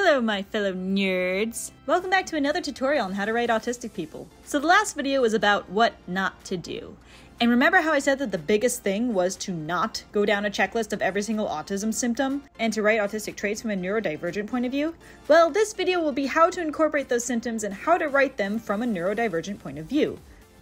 Hello my fellow nerds! Welcome back to another tutorial on how to write autistic people. So the last video was about what not to do. And remember how I said that the biggest thing was to not go down a checklist of every single autism symptom and to write autistic traits from a neurodivergent point of view? Well, this video will be how to incorporate those symptoms and how to write them from a neurodivergent point of view.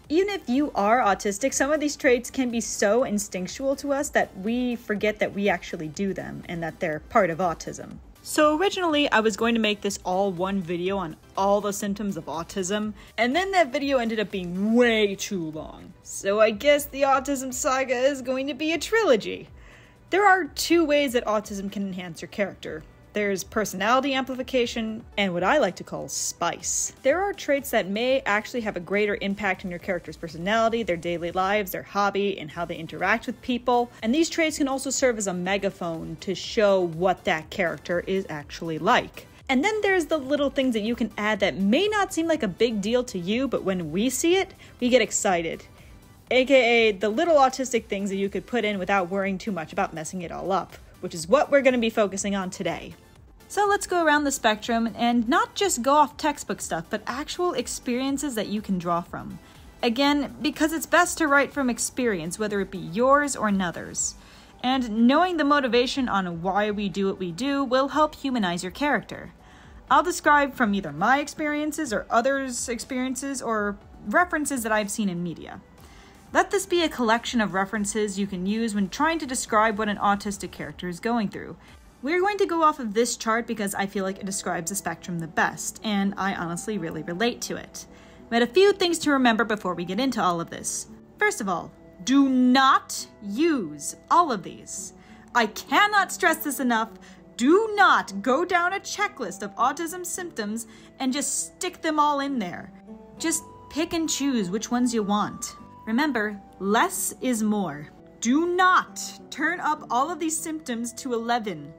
Even if you are autistic, some of these traits can be so instinctual to us that we forget that we actually do them and that they're part of autism. So originally I was going to make this all one video on all the symptoms of autism, and then that video ended up being way too long. So I guess the autism saga is going to be a trilogy. There are two ways that autism can enhance your character. There's personality amplification and what I like to call spice. There are traits that may actually have a greater impact on your character's personality, their daily lives, their hobby, and how they interact with people. And these traits can also serve as a megaphone to show what that character is actually like. And then there's the little things that you can add that may not seem like a big deal to you, but when we see it, we get excited. AKA the little autistic things that you could put in without worrying too much about messing it all up, which is what we're going to be focusing on today. So let's go around the spectrum and not just go off textbook stuff, but actual experiences that you can draw from. Again, because it's best to write from experience, whether it be yours or another's. And knowing the motivation on why we do what we do will help humanize your character. I'll describe from either my experiences or others' experiences or references that I've seen in media. Let this be a collection of references you can use when trying to describe what an autistic character is going through. We're going to go off of this chart because I feel like it describes the spectrum the best, and I honestly really relate to it. But a few things to remember before we get into all of this. First of all, do not use all of these. I cannot stress this enough. Do not go down a checklist of autism symptoms and just stick them all in there. Just pick and choose which ones you want. Remember, less is more. Do not turn up all of these symptoms to 11.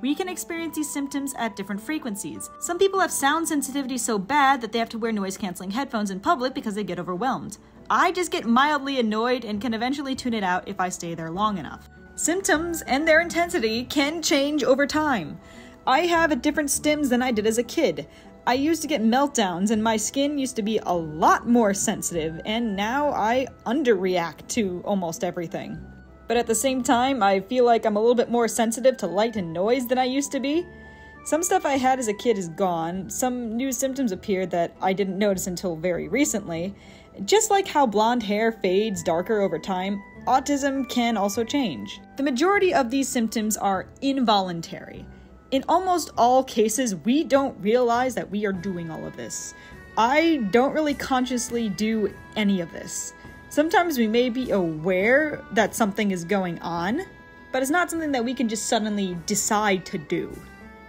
We can experience these symptoms at different frequencies. Some people have sound sensitivity so bad that they have to wear noise-canceling headphones in public because they get overwhelmed. I just get mildly annoyed and can eventually tune it out if I stay there long enough. Symptoms and their intensity can change over time. I have a different stims than I did as a kid. I used to get meltdowns and my skin used to be a lot more sensitive, and now I underreact to almost everything. But at the same time, I feel like I'm a little bit more sensitive to light and noise than I used to be. Some stuff I had as a kid is gone. Some new symptoms appeared that I didn't notice until very recently. Just like how blonde hair fades darker over time, autism can also change. The majority of these symptoms are involuntary. In almost all cases, we don't realize that we are doing all of this. I don't really consciously do any of this. Sometimes we may be aware that something is going on, but it's not something that we can just suddenly decide to do.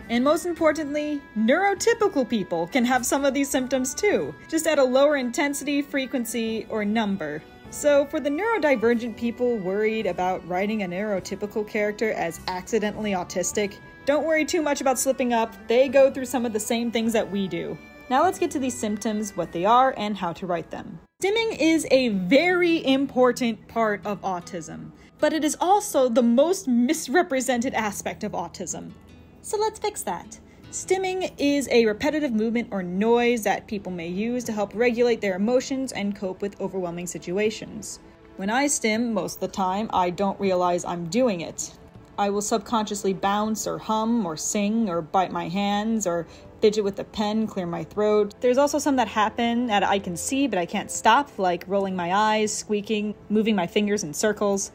And most importantly, neurotypical people can have some of these symptoms too, just at a lower intensity, frequency, or number. So for the neurodivergent people worried about writing a neurotypical character as accidentally autistic, don't worry too much about slipping up. They go through some of the same things that we do. Now let's get to these symptoms, what they are, and how to write them. Stimming is a very important part of autism, but it is also the most misrepresented aspect of autism. So let's fix that. Stimming is a repetitive movement or noise that people may use to help regulate their emotions and cope with overwhelming situations. When I stim, most of the time, I don't realize I'm doing it. I will subconsciously bounce or hum or sing or bite my hands or fidget with a pen, clear my throat. There's also some that happen that I can see but I can't stop, like rolling my eyes, squeaking, moving my fingers in circles.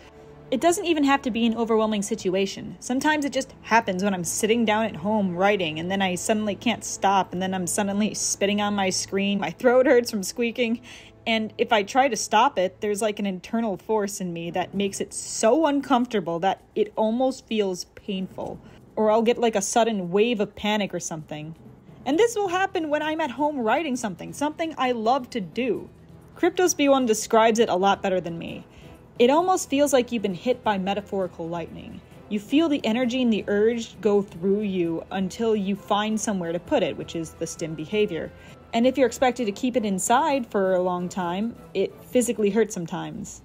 It doesn't even have to be an overwhelming situation. Sometimes it just happens when I'm sitting down at home writing and then I suddenly can't stop and then I'm suddenly spitting on my screen. My throat hurts from squeaking. And if I try to stop it, there's like an internal force in me that makes it so uncomfortable that it almost feels painful. Or I'll get like a sudden wave of panic or something. And this will happen when I'm at home writing something I love to do. Cryptos-B1 describes it a lot better than me. It almost feels like you've been hit by metaphorical lightning. You feel the energy and the urge go through you until you find somewhere to put it, which is the stim behavior. And if you're expected to keep it inside for a long time, it physically hurts sometimes.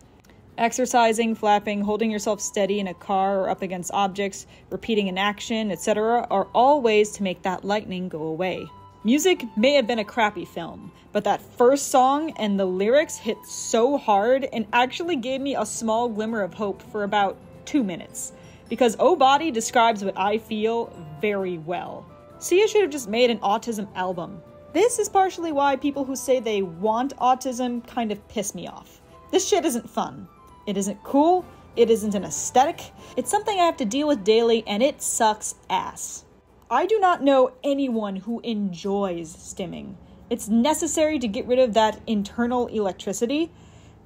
Exercising, flapping, holding yourself steady in a car or up against objects, repeating an action, etc. are all ways to make that lightning go away. Music may have been a crappy film, but that first song and the lyrics hit so hard and actually gave me a small glimmer of hope for about 2 minutes. Because Oh Body describes what I feel very well. Sia should have just made an autism album. This is partially why people who say they want autism kind of piss me off. This shit isn't fun. It isn't cool, it isn't an aesthetic, it's something I have to deal with daily, and it sucks ass. I do not know anyone who enjoys stimming. It's necessary to get rid of that internal electricity,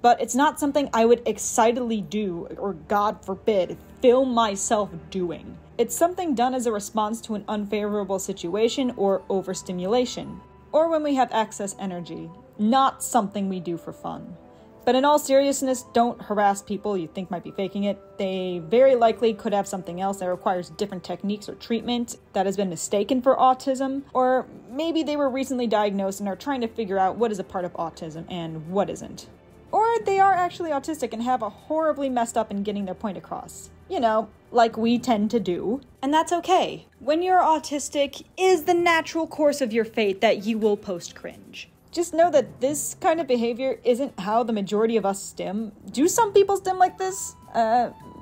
but it's not something I would excitedly do, or God forbid, film myself doing. It's something done as a response to an unfavorable situation or overstimulation, or when we have excess energy, not something we do for fun. But in all seriousness, don't harass people you think might be faking it. They very likely could have something else that requires different techniques or treatment that has been mistaken for autism, or maybe they were recently diagnosed and are trying to figure out what is a part of autism and what isn't. Or they are actually autistic and have a horribly messed up in getting their point across. You know, like we tend to do. And that's okay. When you're autistic, it is the natural course of your fate that you will post cringe. Just know that this kind of behavior isn't how the majority of us stim. Do some people stim like this?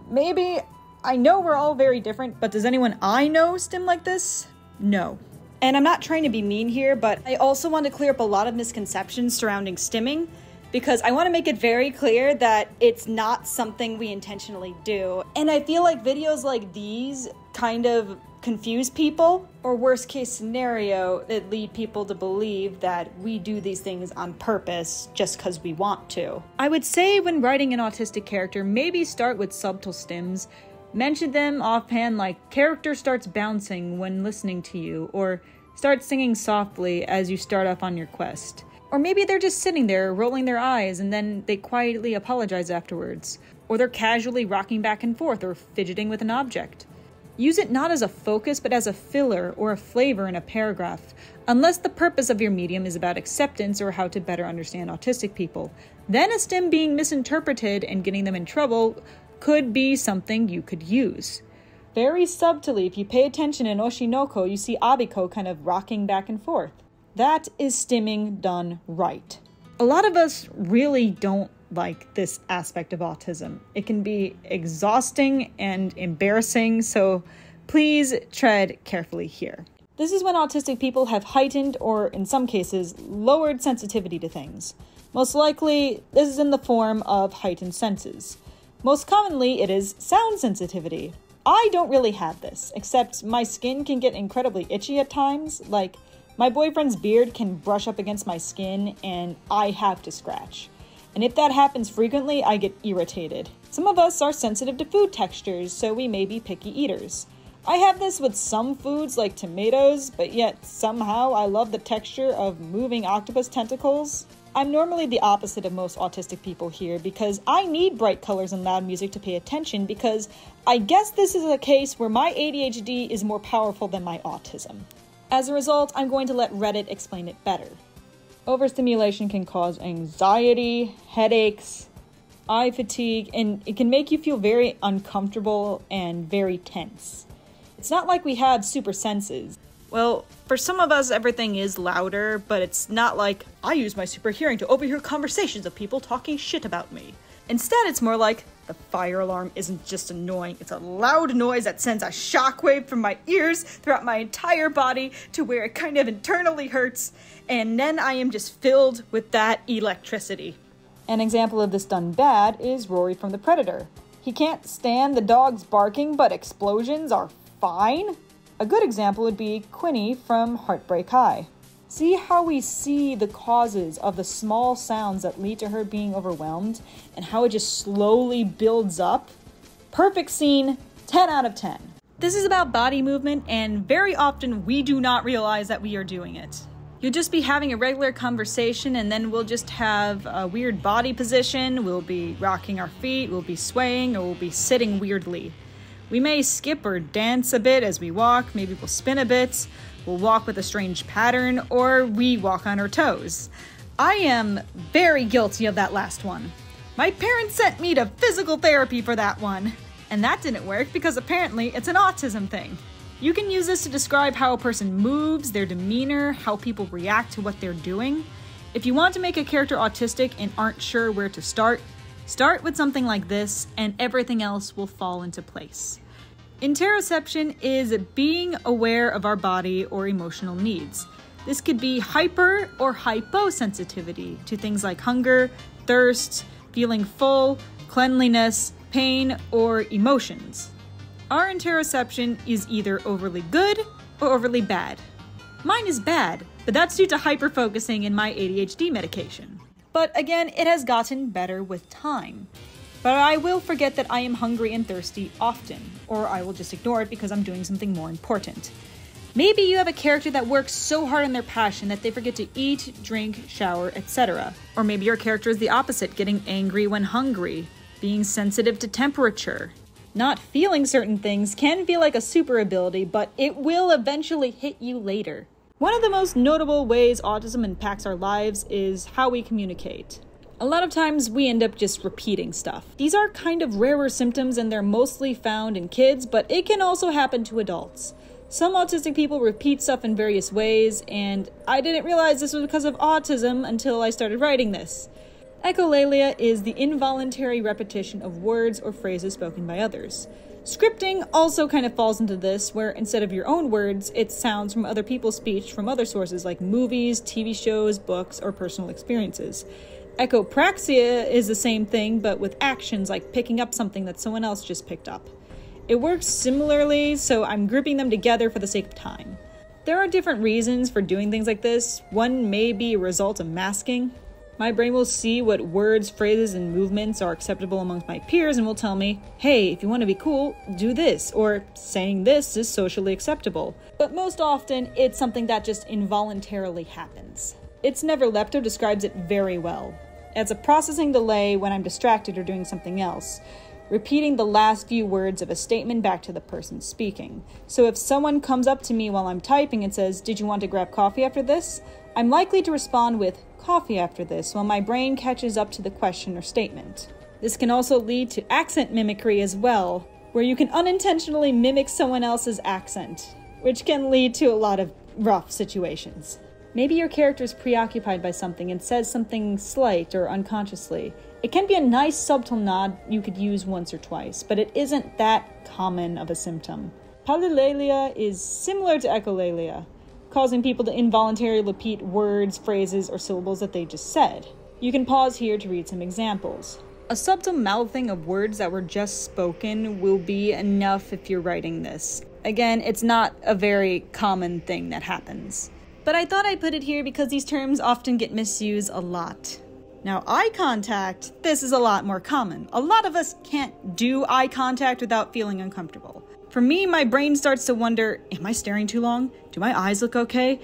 Maybe. I know we're all very different, but does anyone I know stim like this? No. And I'm not trying to be mean here, but I also want to clear up a lot of misconceptions surrounding stimming, because I want to make it very clear that it's not something we intentionally do. And I feel like videos like these kind of confuse people, or worst case scenario, that lead people to believe that we do these things on purpose just because we want to. I would say when writing an autistic character, maybe start with subtle stims. Mention them offhand, like character starts bouncing when listening to you, or start singing softly as you start off on your quest. Or maybe they're just sitting there rolling their eyes and then they quietly apologize afterwards. Or they're casually rocking back and forth or fidgeting with an object. Use it not as a focus, but as a filler or a flavor in a paragraph, unless the purpose of your medium is about acceptance or how to better understand autistic people. Then a stim being misinterpreted and getting them in trouble could be something you could use. Very subtly, if you pay attention in Oshinoko, you see Abiko kind of rocking back and forth. That is stimming done right. A lot of us really don't like this aspect of autism. It can be exhausting and embarrassing, so please tread carefully here. This is when autistic people have heightened, or in some cases, lowered sensitivity to things. Most likely, this is in the form of heightened senses. Most commonly, it is sound sensitivity. I don't really have this, except my skin can get incredibly itchy at times. Like, my boyfriend's beard can brush up against my skin, and I have to scratch. And if that happens frequently, I get irritated. Some of us are sensitive to food textures, so we may be picky eaters. I have this with some foods like tomatoes, but yet somehow I love the texture of moving octopus tentacles. I'm normally the opposite of most autistic people here because I need bright colors and loud music to pay attention, because I guess this is a case where my ADHD is more powerful than my autism. As a result, I'm going to let Reddit explain it better. Overstimulation can cause anxiety, headaches, eye fatigue, and it can make you feel very uncomfortable and very tense. It's not like we have super senses. Well, for some of us, everything is louder, but it's not like I use my super hearing to overhear conversations of people talking shit about me. Instead, it's more like the fire alarm isn't just annoying, it's a loud noise that sends a shockwave from my ears throughout my entire body to where it kind of internally hurts, and then I am just filled with that electricity. An example of this done bad is Rory from The Predator. He can't stand the dogs barking, but explosions are fine. A good example would be Quinny from Heartbreak High. See how we see the causes of the small sounds that lead to her being overwhelmed, and how it just slowly builds up? Perfect scene, 10 out of 10. This is about body movement, and very often we do not realize that we are doing it. You'll just be having a regular conversation, and then we'll just have a weird body position, we'll be rocking our feet, we'll be swaying, or we'll be sitting weirdly. We may skip or dance a bit as we walk, maybe we'll spin a bit, we'll walk with a strange pattern, or we walk on our toes. I am very guilty of that last one. My parents sent me to physical therapy for that one. And that didn't work because apparently it's an autism thing. You can use this to describe how a person moves, their demeanor, how people react to what they're doing. If you want to make a character autistic and aren't sure where to start with something like this and everything else will fall into place. Interoception is being aware of our body or emotional needs. This could be hyper or hyposensitivity to things like hunger, thirst, feeling full, cleanliness, pain, or emotions. Our interoception is either overly good or overly bad. Mine is bad, but that's due to hyperfocusing in my ADHD medication. But again, it has gotten better with time. But I will forget that I am hungry and thirsty often, or I will just ignore it because I'm doing something more important. Maybe you have a character that works so hard on their passion that they forget to eat, drink, shower, etc. Or maybe your character is the opposite, getting angry when hungry, being sensitive to temperature. Not feeling certain things can feel like a super ability, but it will eventually hit you later. One of the most notable ways autism impacts our lives is how we communicate. A lot of times we end up just repeating stuff. These are kind of rarer symptoms and they're mostly found in kids, but it can also happen to adults. Some autistic people repeat stuff in various ways, and I didn't realize this was because of autism until I started writing this. Echolalia is the involuntary repetition of words or phrases spoken by others. Scripting also kind of falls into this, where instead of your own words, it's sounds from other people's speech from other sources like movies, TV shows, books, or personal experiences. Echopraxia is the same thing, but with actions like picking up something that someone else just picked up. It works similarly, so I'm grouping them together for the sake of time. There are different reasons for doing things like this. One may be a result of masking. My brain will see what words, phrases, and movements are acceptable amongst my peers and will tell me, hey, if you want to be cool, do this, or saying this is socially acceptable. But most often, it's something that just involuntarily happens. It's Never Lepto describes it very well. It's a processing delay when I'm distracted or doing something else, repeating the last few words of a statement back to the person speaking. So if someone comes up to me while I'm typing and says, did you want to grab coffee after this? I'm likely to respond with coffee after this while my brain catches up to the question or statement. This can also lead to accent mimicry as well, where you can unintentionally mimic someone else's accent, which can lead to a lot of rough situations. Maybe your character is preoccupied by something and says something slight or unconsciously. It can be a nice subtle nod you could use once or twice, but it isn't that common of a symptom. Polylalia is similar to echolalia, causing people to involuntarily repeat words, phrases, or syllables that they just said. You can pause here to read some examples. A subtle mouthing of words that were just spoken will be enough if you're writing this. Again, it's not a very common thing that happens. But I thought I'd put it here because these terms often get misused a lot. Now, eye contact, this is a lot more common. A lot of us can't do eye contact without feeling uncomfortable. For me, my brain starts to wonder, am I staring too long? Do my eyes look okay?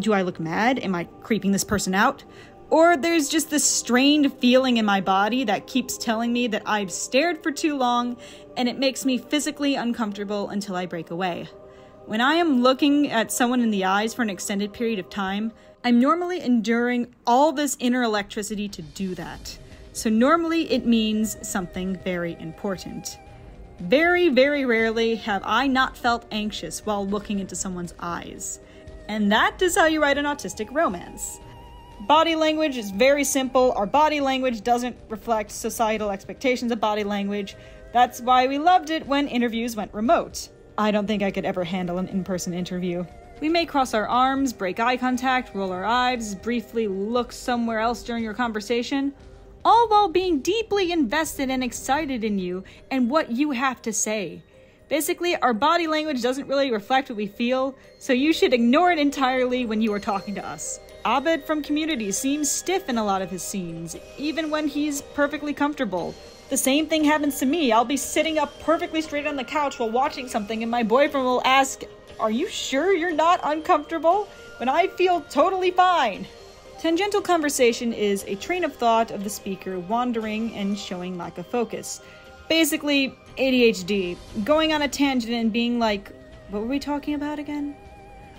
Do I look mad? Am I creeping this person out? Or there's just this strained feeling in my body that keeps telling me that I've stared for too long and it makes me physically uncomfortable until I break away. When I am looking at someone in the eyes for an extended period of time, I'm normally enduring all this inner electricity to do that. So normally it means something very important. Very, very rarely have I not felt anxious while looking into someone's eyes. And that is how you write an autistic romance. Body language is very simple. Our body language doesn't reflect societal expectations of body language. That's why we loved it when interviews went remote. I don't think I could ever handle an in-person interview. We may cross our arms, break eye contact, roll our eyes, briefly look somewhere else during your conversation, all while being deeply invested and excited in you and what you have to say. Basically, our body language doesn't really reflect what we feel, so you should ignore it entirely when you are talking to us. Abed from Community seems stiff in a lot of his scenes, even when he's perfectly comfortable. The same thing happens to me. I'll be sitting up perfectly straight on the couch while watching something and my boyfriend will ask, "Are you sure you're not uncomfortable?" when I feel totally fine. Tangential conversation is a train of thought of the speaker wandering and showing lack of focus. Basically, ADHD, going on a tangent and being like, what were we talking about again?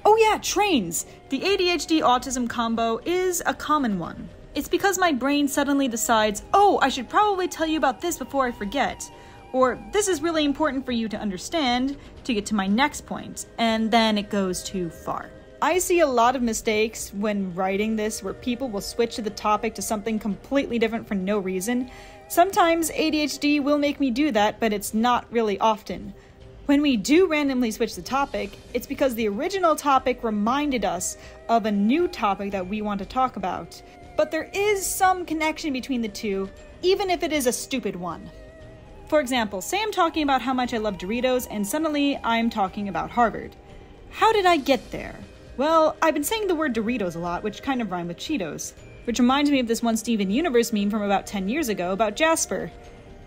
Oh yeah, trains! The ADHD autism combo is a common one. it's because my brain suddenly decides, oh, I should probably tell you about this before I forget. Or this is really important for you to understand to get to my next point, and then it goes too far. I see a lot of mistakes when writing this where people will switch to the topic to something completely different for no reason. Sometimes ADHD will make me do that, but it's not really often. When we do randomly switch the topic, it's because the original topic reminded us of a new topic that we want to talk about. But there is some connection between the two, even if it is a stupid one. For example, say I'm talking about how much I love Doritos, and suddenly I'm talking about Harvard. How did I get there? Well, I've been saying the word Doritos a lot, which kind of rhyme with Cheetos. Which reminds me of this one Steven Universe meme from about 10 years ago about Jasper.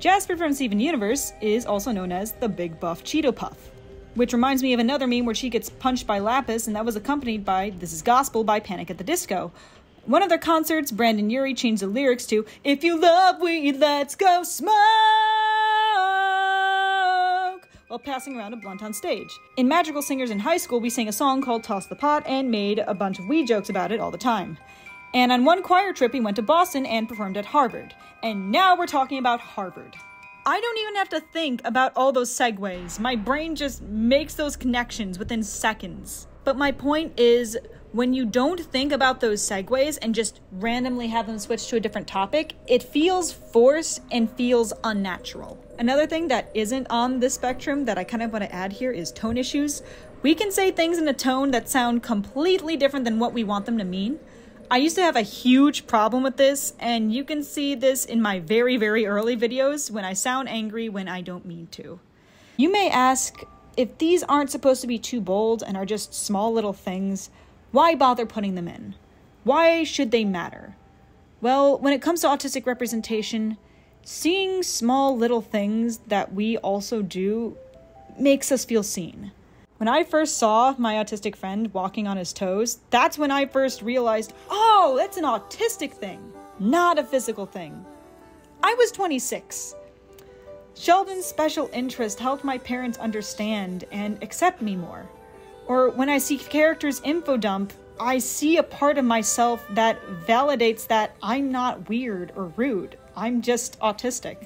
Jasper from Steven Universe is also known as the Big Buff Cheeto Puff. Which reminds me of another meme where she gets punched by Lapis, and that was accompanied by This Is Gospel by Panic at the Disco. One of their concerts, Brandon Urie changed the lyrics to, "If you love weed, let's go smoke," while passing around a blunt on stage. In Magical Singers in high school, we sang a song called Toss the Pot and made a bunch of weed jokes about it all the time. And on one choir trip, we went to Boston and performed at Harvard. And now we're talking about Harvard. I don't even have to think about all those segues. My brain just makes those connections within seconds. But my point is, when you don't think about those segues and just randomly have them switch to a different topic, it feels forced and feels unnatural. Another thing that isn't on this spectrum that I kind of want to add here is tone issues. We can say things in a tone that sound completely different than what we want them to mean. I used to have a huge problem with this, and you can see this in my very, very early videos when I sound angry when I don't mean to. You may ask, if these aren't supposed to be too bold and are just small little things, why bother putting them in? Why should they matter? Well, when it comes to autistic representation, seeing small little things that we also do makes us feel seen. When I first saw my autistic friend walking on his toes, that's when I first realized, oh, that's an autistic thing, not a physical thing. I was 26. Sheldon's special interest helped my parents understand and accept me more. Or when I see characters info dump, I see a part of myself that validates that I'm not weird or rude. I'm just autistic.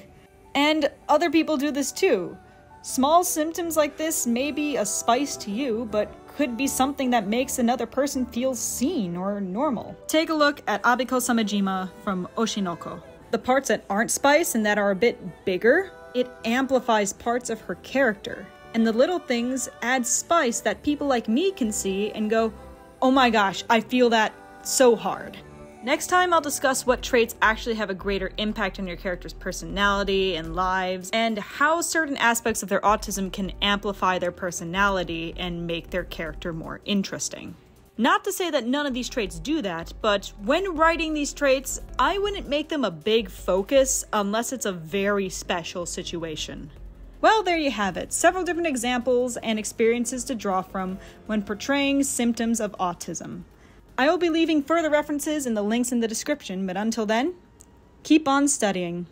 And other people do this too. Small symptoms like this may be a spice to you, but could be something that makes another person feel seen or normal. Take a look at Abiko Samejima from Oshinoko. The parts that aren't spice and that are a bit bigger, it amplifies parts of her character. And the little things add spice that people like me can see and go, oh my gosh, I feel that so hard. Next time, I'll discuss what traits actually have a greater impact on your character's personality and lives, and how certain aspects of their autism can amplify their personality and make their character more interesting. Not to say that none of these traits do that, but when writing these traits, I wouldn't make them a big focus unless it's a very special situation. Well, there you have it. Several different examples and experiences to draw from when portraying symptoms of autism. I will be leaving further references in the links in the description, but until then, keep on studying.